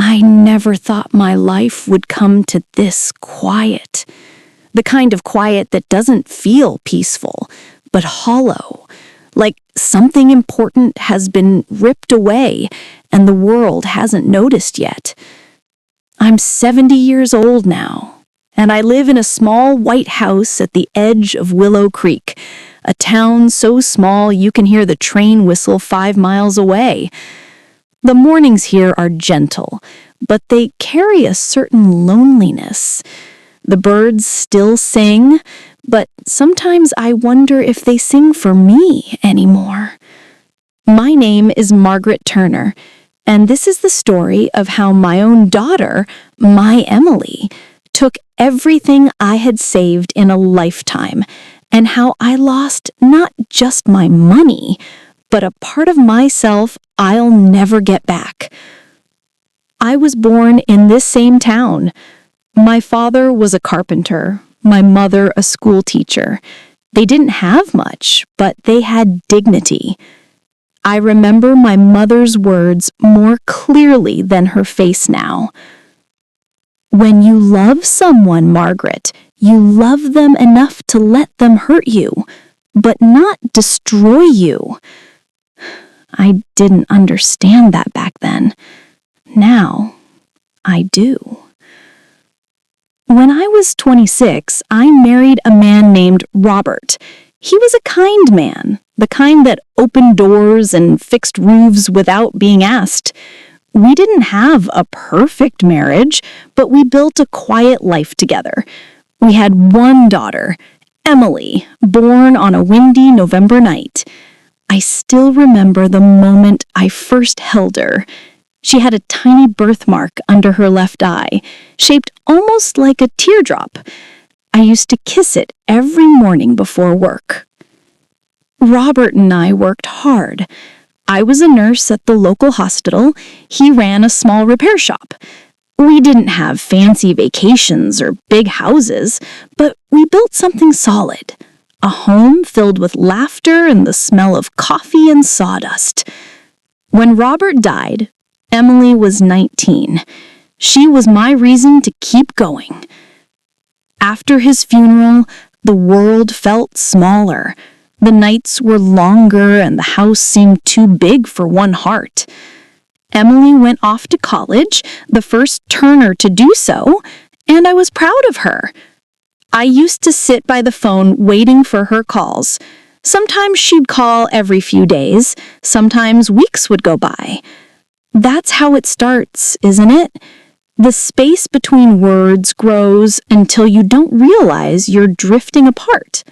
I never thought my life would come to this quiet. The kind of quiet that doesn't feel peaceful, but hollow. Like something important has been ripped away and the world hasn't noticed yet. I'm 70 years old now, and I live in a small white house at the edge of Willow Creek, a town so small you can hear the train whistle 5 miles away. The mornings here are gentle, but they carry a certain loneliness. The birds still sing, but sometimes I wonder if they sing for me anymore. My name is Margaret Turner, and this is the story of how my own daughter, my Emily, took everything I had saved in a lifetime, and how I lost not just my money, but a part of myself I'll never get back. I was born in this same town. My father was a carpenter, my mother a school teacher. They didn't have much, but they had dignity. I remember my mother's words more clearly than her face now. When you love someone, Margaret, you love them enough to let them hurt you, but not destroy you. I didn't understand that back then. Now, I do. When I was 26, I married a man named Robert. He was a kind man, the kind that opened doors and fixed roofs without being asked. We didn't have a perfect marriage, but we built a quiet life together. We had one daughter, Emily, born on a windy November night. I still remember the moment I first held her. She had a tiny birthmark under her left eye, shaped almost like a teardrop. I used to kiss it every morning before work. Robert and I worked hard. I was a nurse at the local hospital. He ran a small repair shop. We didn't have fancy vacations or big houses, but we built something solid. A home filled with laughter and the smell of coffee and sawdust. When Robert died, Emily was 19. She was my reason to keep going. After his funeral, the world felt smaller. The nights were longer and the house seemed too big for one heart. Emily went off to college, the first Turner to do so, and I was proud of her. I used to sit by the phone waiting for her calls. Sometimes she'd call every few days, sometimes weeks would go by. That's how it starts, isn't it? The space between words grows until you don't realize you're drifting apart.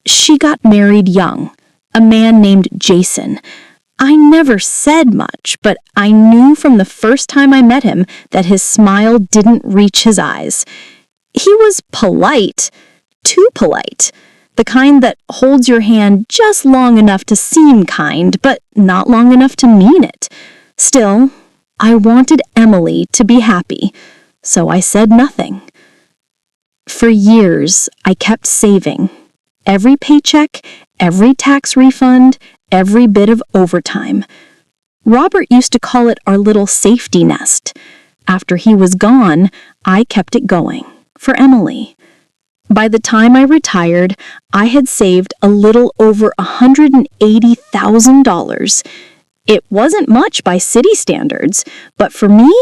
She got married young, a man named Jason. I never said much, but I knew from the first time I met him that his smile didn't reach his eyes. He was polite, too polite, the kind that holds your hand just long enough to seem kind, but not long enough to mean it. Still, I wanted Emily to be happy, so I said nothing. For years, I kept saving. Every paycheck, every tax refund, every bit of overtime. Robert used to call it our little safety nest. After he was gone, I kept it going, for Emily. By the time I retired, I had saved a little over $180,000. It wasn't much by city standards, but for me,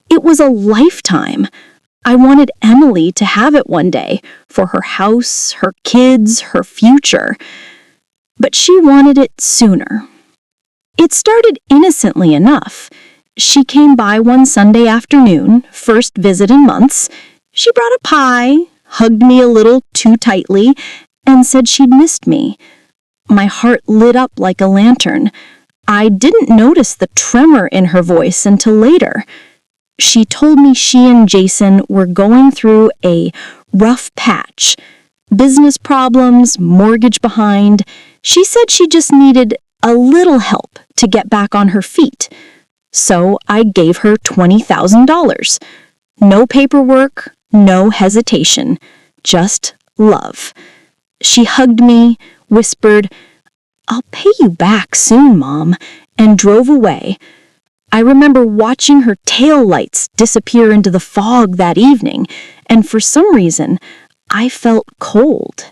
it was a lifetime. I wanted Emily to have it one day, for her house, her kids, her future. But she wanted it sooner. It started innocently enough. She came by one Sunday afternoon, first visit in months. She brought a pie, hugged me a little too tightly, and said she'd missed me. My heart lit up like a lantern. I didn't notice the tremor in her voice until later. She told me she and Jason were going through a rough patch. Business problems, mortgage behind. She said she just needed a little help to get back on her feet. So I gave her $20,000. No paperwork, no hesitation, just love. She hugged me, whispered, "I'll pay you back soon, Mom," and drove away. I remember watching her taillights disappear into the fog that evening, and for some reason, I felt cold.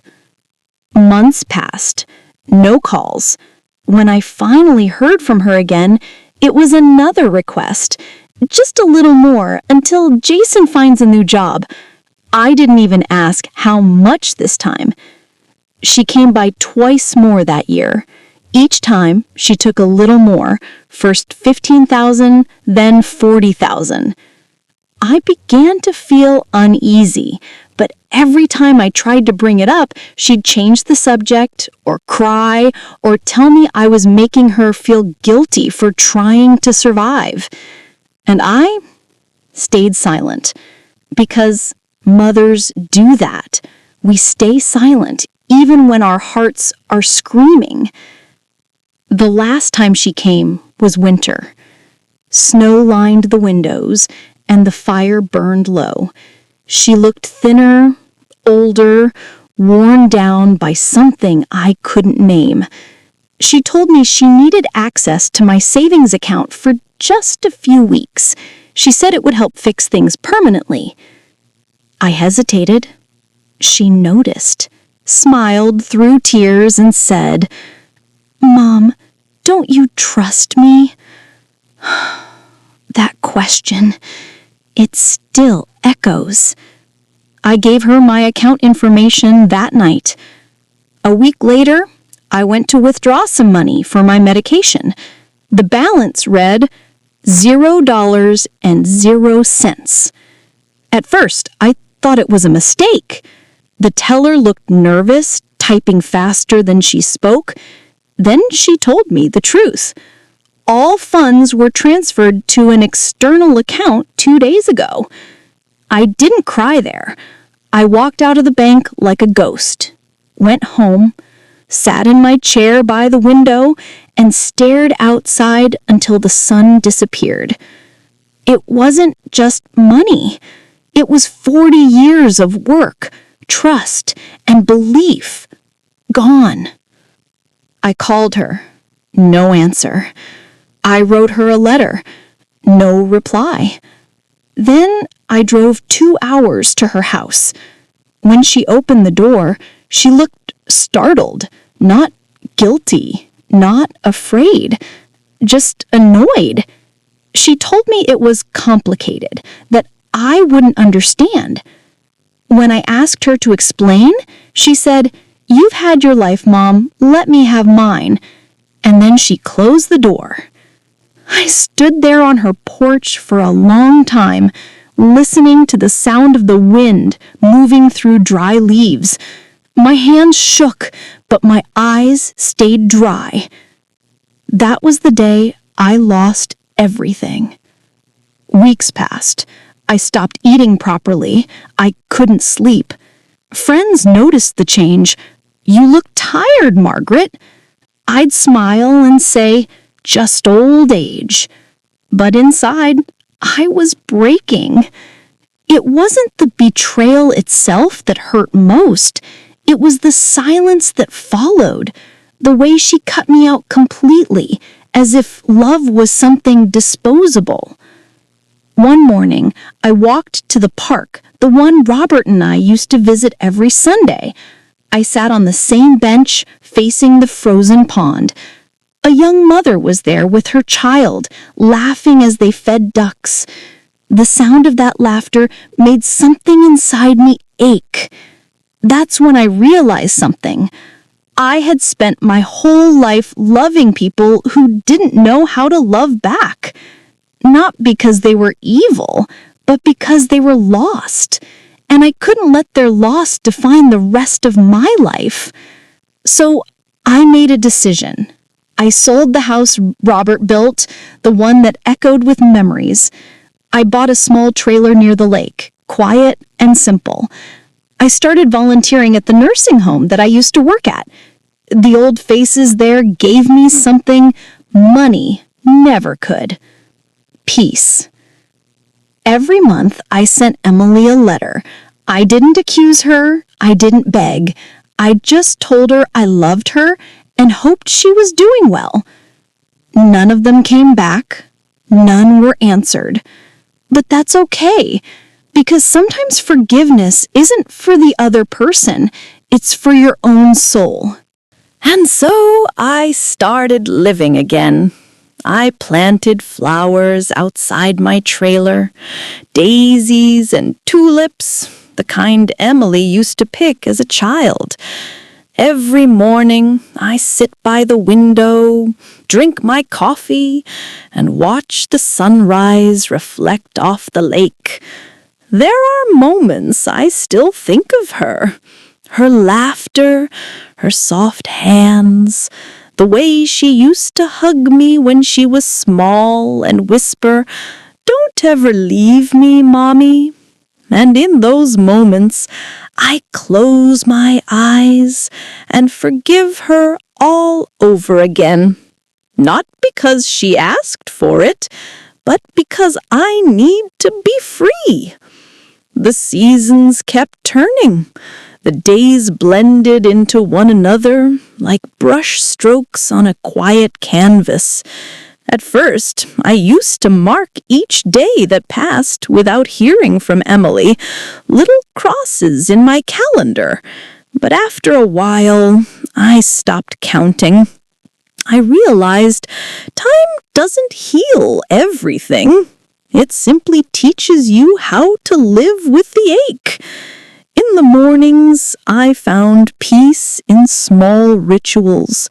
Months passed, no calls. When I finally heard from her again, it was another request, just a little more until Jason finds a new job. I didn't even ask how much this time. She came by twice more that year. Each time, she took a little more, first $15,000, then $40,000. I began to feel uneasy, but every time I tried to bring it up, she'd change the subject, or cry, or tell me I was making her feel guilty for trying to survive. And I stayed silent, because mothers do that. We stay silent, even when our hearts are screaming. The last time she came was winter. Snow lined the windows, and the fire burned low. She looked thinner, older, worn down by something I couldn't name. She told me she needed access to my savings account for just a few weeks. She said it would help fix things permanently. I hesitated. She noticed, smiled through tears, and said, "Mom, don't you trust me?" That question, it still echoes. I gave her my account information that night. A week later, I went to withdraw some money for my medication. The balance read $0.00. At first, I thought it was a mistake. The teller looked nervous, typing faster than she spoke. Then she told me the truth. All funds were transferred to an external account 2 days ago. I didn't cry there. I walked out of the bank like a ghost, went home, sat in my chair by the window, and stared outside until the sun disappeared. It wasn't just money. It was 40 years of work, trust, and belief gone. I called her. No answer. I wrote her a letter. No reply. Then I drove 2 hours to her house. When she opened the door, she looked startled, not guilty, not afraid, just annoyed. She told me it was complicated, that I wouldn't understand. When I asked her to explain, she said, "You've had your life, Mom. Let me have mine." And then she closed the door. I stood there on her porch for a long time, listening to the sound of the wind moving through dry leaves. My hands shook, but my eyes stayed dry. That was the day I lost everything. Weeks passed. I stopped eating properly. I couldn't sleep. Friends noticed the change. "You look tired, Margaret." I'd smile and say, "Just old age." But inside, I was breaking. It wasn't the betrayal itself that hurt most. It was the silence that followed, the way she cut me out completely, as if love was something disposable. One morning, I walked to the park, the one Robert and I used to visit every Sunday. I sat on the same bench facing the frozen pond. A young mother was there with her child, laughing as they fed ducks. The sound of that laughter made something inside me ache. That's when I realized something. I had spent my whole life loving people who didn't know how to love back. Not because they were evil, but because they were lost. And I couldn't let their loss define the rest of my life. So I made a decision. I sold the house Robert built, the one that echoed with memories. I bought a small trailer near the lake, quiet and simple. I started volunteering at the nursing home that I used to work at. The old faces there gave me something money never could. Peace. Every month, I sent Emily a letter. I didn't accuse her. I didn't beg. I just told her I loved her and hoped she was doing well. None of them came back. None were answered. But that's okay, because sometimes forgiveness isn't for the other person, it's for your own soul. And so I started living again. I planted flowers outside my trailer, daisies and tulips, the kind Emily used to pick as a child. Every morning, I sit by the window, drink my coffee, and watch the sunrise reflect off the lake. There are moments I still think of her. Her laughter, her soft hands, the way she used to hug me when she was small and whisper, "Don't ever leave me, Mommy." And in those moments, I close my eyes and forgive her all over again. Not because she asked for it, but because I need to be free. The seasons kept turning. The days blended into one another like brush strokes on a quiet canvas. At first, I used to mark each day that passed without hearing from Emily, little crosses in my calendar. But after a while, I stopped counting. I realized time doesn't heal everything. It simply teaches you how to live with the ache. In the mornings, I found peace in small rituals,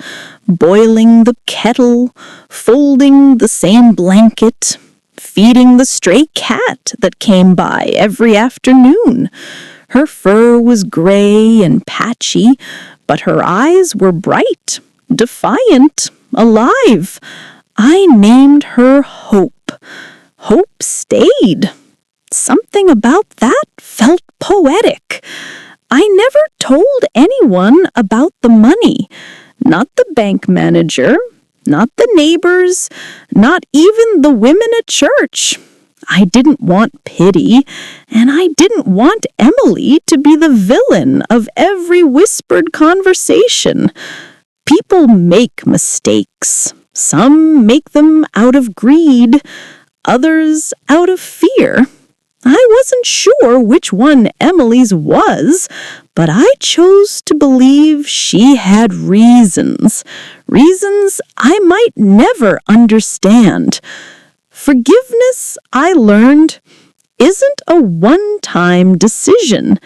boiling the kettle, folding the same blanket, feeding the stray cat that came by every afternoon. Her fur was gray and patchy, but her eyes were bright, defiant, alive. I named her Hope. Hope stayed. Something about that felt poetic. I never told anyone about the money. Not the bank manager, not the neighbors, not even the women at church. I didn't want pity, and I didn't want Emily to be the villain of every whispered conversation. People make mistakes. Some make them out of greed, others out of fear. I wasn't sure which one Emily's was, but I chose to believe she had reasons I might never understand. Forgiveness, I learned, isn't a one-time decision.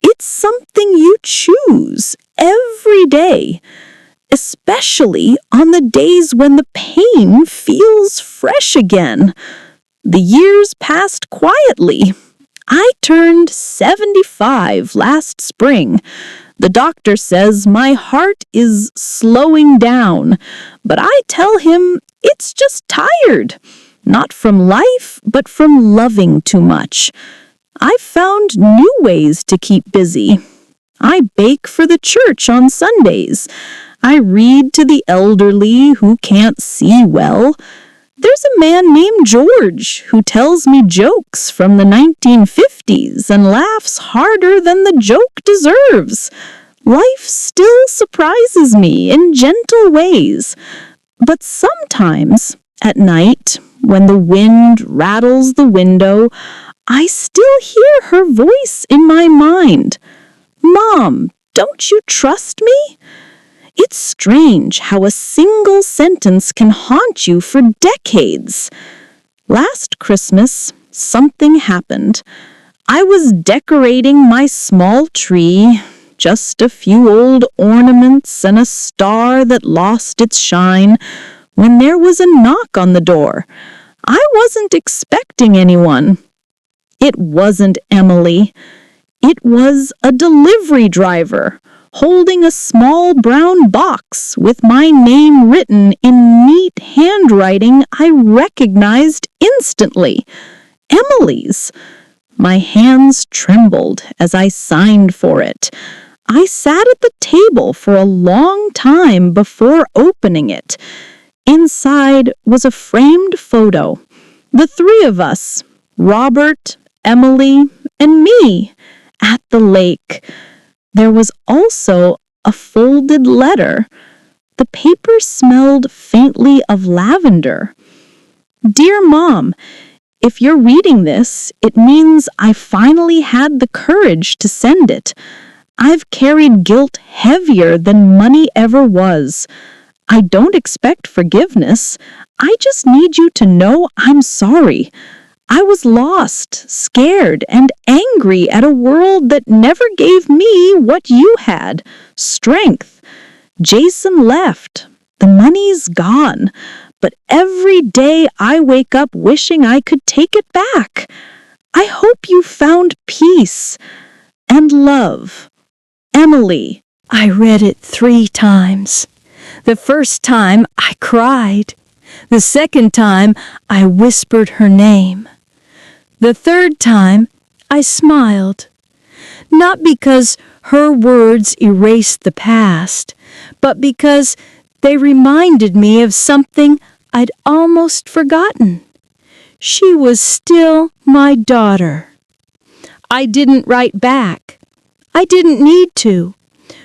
It's something you choose every day, especially on the days when the pain feels fresh again. The years passed quietly. I turned 75 last spring. The doctor says my heart is slowing down, but I tell him it's just tired. Not from life, but from loving too much. I've found new ways to keep busy. I bake for the church on Sundays. I read to the elderly who can't see well. There's a man named George who tells me jokes from the 1950s and laughs harder than the joke deserves. Life still surprises me in gentle ways. But sometimes, at night, when the wind rattles the window, I still hear her voice in my mind. "Mom, don't you trust me?" It's strange how a single sentence can haunt you for decades. Last Christmas, something happened. I was decorating my small tree, just a few old ornaments and a star that lost its shine, when there was a knock on the door. I wasn't expecting anyone. It wasn't Emily. It was a delivery driver, holding a small brown box with my name written in neat handwriting I recognized instantly. Emily's. My hands trembled as I signed for it. I sat at the table for a long time before opening it. Inside was a framed photo. The three of us, Robert, Emily, and me, at the lake. There was also a folded letter. The paper smelled faintly of lavender. Dear Mom, if you're reading this, it means I finally had the courage to send it. I've carried guilt heavier than money ever was. I don't expect forgiveness. I just need you to know I'm sorry. I was lost, scared, and angry at a world that never gave me what you had, strength. Jason left. The money's gone. But every day I wake up wishing I could take it back. I hope you found peace and love. Emily. I read it 3 times. The first time I cried. The second time I whispered her name. The third time I smiled. Not because her words erased the past, but because they reminded me of something I'd almost forgotten. She was still my daughter. I didn't write back. I didn't need to.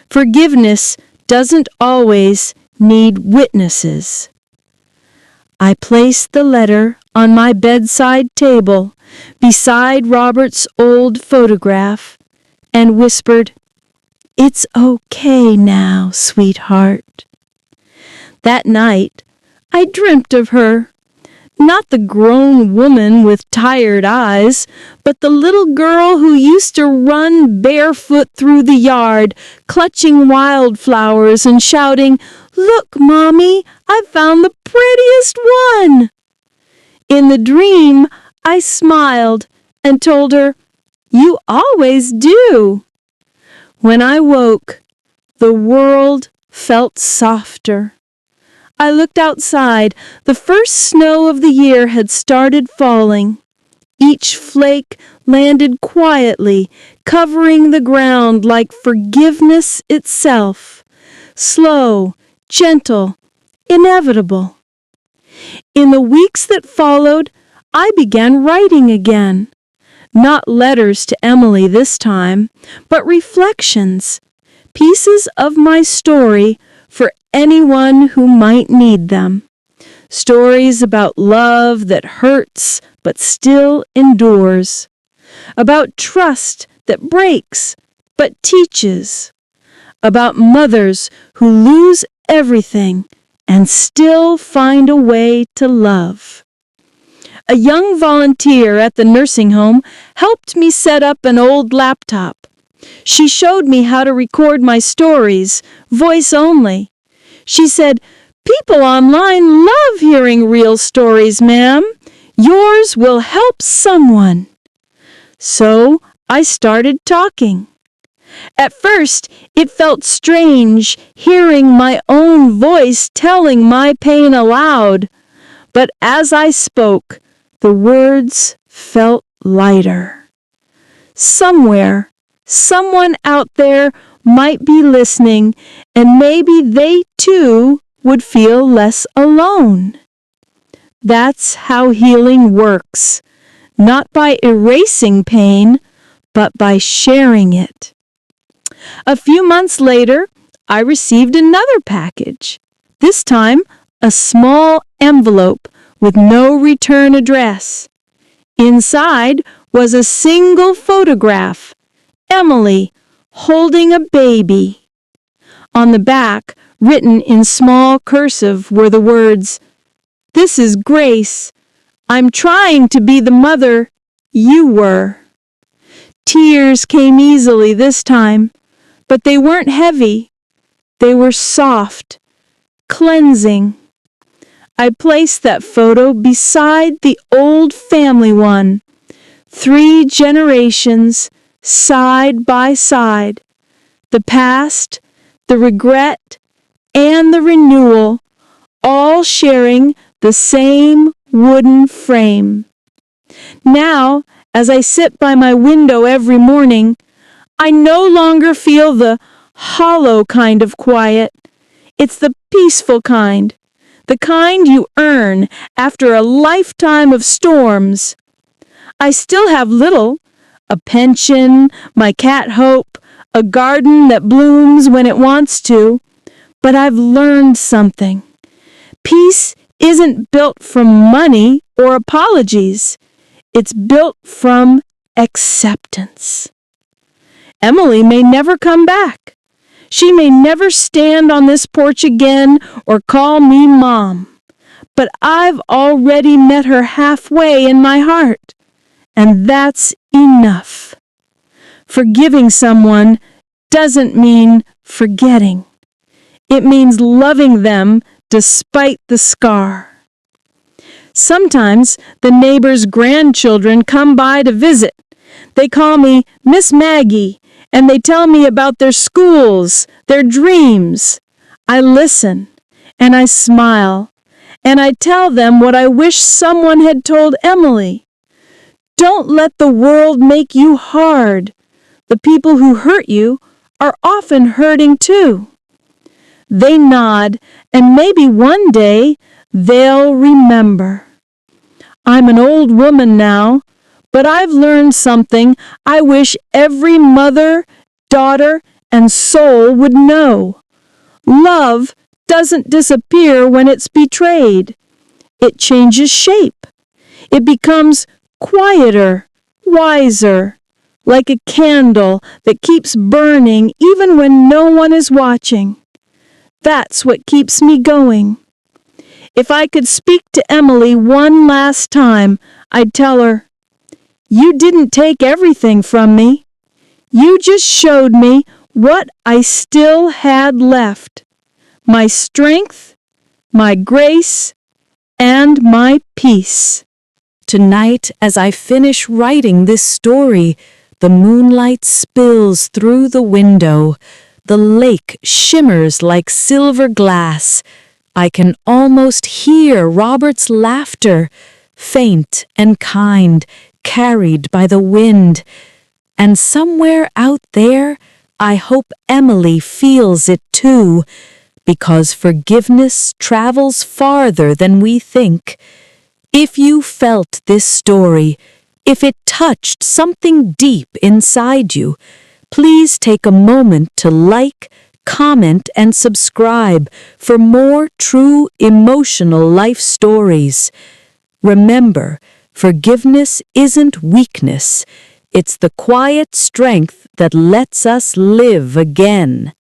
Forgiveness doesn't always need witnesses. I placed the letter on my bedside table beside Robert's old photograph and whispered, "It's okay now, sweetheart." That night, I dreamt of her. Not the grown woman with tired eyes, but the little girl who used to run barefoot through the yard, clutching wildflowers and shouting, "Look, Mommy, I found the prettiest one!" In the dream, I smiled and told her, "You always do." When I woke, the world felt softer. I looked outside. The first snow of the year had started falling. Each flake landed quietly, covering the ground like forgiveness itself. Slow, gentle, inevitable. In the weeks that followed, I began writing again. Not letters to Emily this time, but reflections, pieces of my story for anyone who might need them. Stories about love that hurts but still endures. About trust that breaks but teaches. About mothers who lose everything and still find a way to love. A young volunteer at the nursing home helped me set up an old laptop. She showed me how to record my stories, voice only. She said, "People online love hearing real stories, ma'am. Yours will help someone." So I started talking. At first, it felt strange hearing my own voice telling my pain aloud. But as I spoke, the words felt lighter. Somewhere, someone out there might be listening, and maybe they too would feel less alone. That's how healing works, not by erasing pain, but by sharing it. A few months later, I received another package. This time, a small envelope with no return address. Inside was a single photograph, Emily holding a baby. On the back, written in small cursive, were the words, "This is Grace. I'm trying to be the mother you were." Tears came easily this time, but they weren't heavy. They were soft, cleansing. I placed that photo beside the old family one. 3 generations, side by side. The past, the regret, and the renewal, all sharing the same wooden frame. Now, as I sit by my window every morning, I no longer feel the hollow kind of quiet. It's the peaceful kind, the kind you earn after a lifetime of storms. I still have little, a pension, my cat Hope, a garden that blooms when it wants to, but I've learned something. Peace isn't built from money or apologies. It's built from acceptance. Emily may never come back. She may never stand on this porch again or call me Mom. But I've already met her halfway in my heart, and that's enough. Forgiving someone doesn't mean forgetting. It means loving them despite the scar. Sometimes the neighbor's grandchildren come by to visit. They call me Miss Maggie, and they tell me about their schools, their dreams. I listen, and I smile, and I tell them what I wish someone had told Emily. Don't let the world make you hard. The people who hurt you are often hurting too. They nod, and maybe one day they'll remember. I'm an old woman now, but I've learned something I wish every mother, daughter, and soul would know. Love doesn't disappear when it's betrayed. It changes shape. It becomes quieter, wiser, like a candle that keeps burning even when no one is watching. That's what keeps me going. If I could speak to Emily one last time, I'd tell her, "You didn't take everything from me. You just showed me what I still had left. My strength, my grace, and my peace." Tonight, as I finish writing this story, the moonlight spills through the window. The lake shimmers like silver glass. I can almost hear Robert's laughter, faint and kind, carried by the wind. And somewhere out there, I hope Emily feels it too, because forgiveness travels farther than we think. If you felt this story, if it touched something deep inside you, please take a moment to like, comment, and subscribe for more true emotional life stories. Remember, forgiveness isn't weakness. It's the quiet strength that lets us live again.